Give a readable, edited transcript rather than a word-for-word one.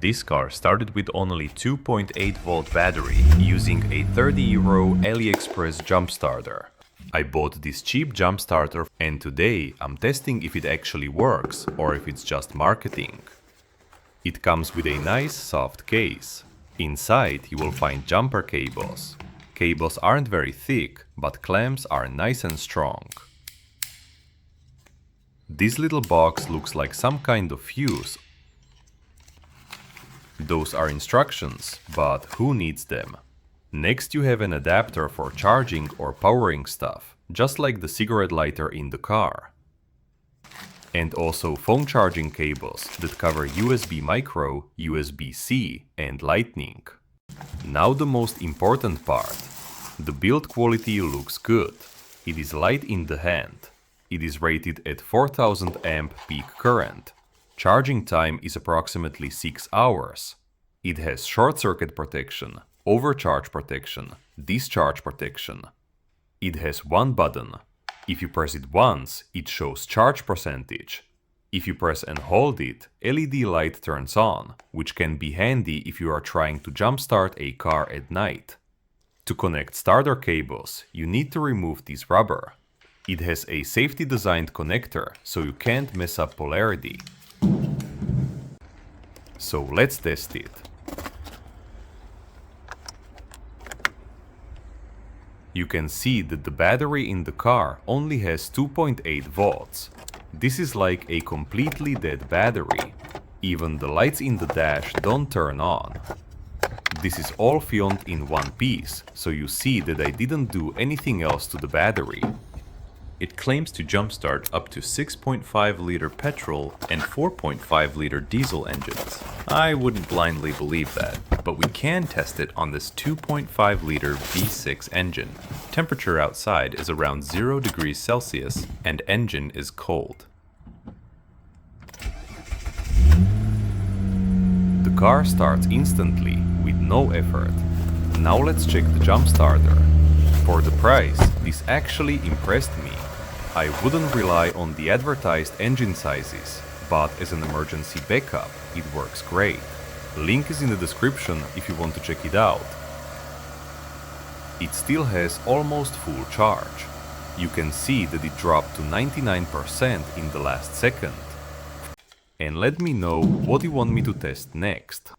This car started with only 2.8 volt battery using a €30 AliExpress jump starter. I bought this cheap jump starter and today I'm testing if it actually works or if it's just marketing. It comes with a nice soft case. Inside you will find jumper cables. Cables aren't very thick, but clamps are nice and strong. This little box looks like some kind of fuse. Those are instructions, but who needs them? Next you have an adapter for charging or powering stuff, just like the cigarette lighter in the car. And also phone charging cables that cover USB micro, USB-C and Lightning. Now the most important part. The build quality looks good. It is light in the hand. It is rated at 4000 amp peak current. Charging time is approximately 6 hours. It has short circuit protection, overcharge protection, discharge protection. It has one button. If you press it once, it shows charge percentage. If you press and hold it, LED light turns on, which can be handy if you are trying to jumpstart a car at night. To connect starter cables, you need to remove this rubber. It has a safety designed connector, so you can't mess up polarity. So let's test it. You can see that the battery in the car only has 2.8 volts. This is like a completely dead battery. Even the lights in the dash don't turn on. This is all filmed in one piece, so you see that I didn't do anything else to the battery. It claims to jumpstart up to 6.5-liter petrol and 4.5-liter diesel engines. I wouldn't blindly believe that, but we can test it on this 2.5-liter V6 engine. Temperature outside is around 0 degrees Celsius and engine is cold. The car starts instantly with no effort. Now let's check the jump starter. For the price, this actually impressed me. I wouldn't rely on the advertised engine sizes, but as an emergency backup, it works great. Link is in the description if you want to check it out. It still has almost full charge. You can see that it dropped to 99% in the last second. And let me know what you want me to test next.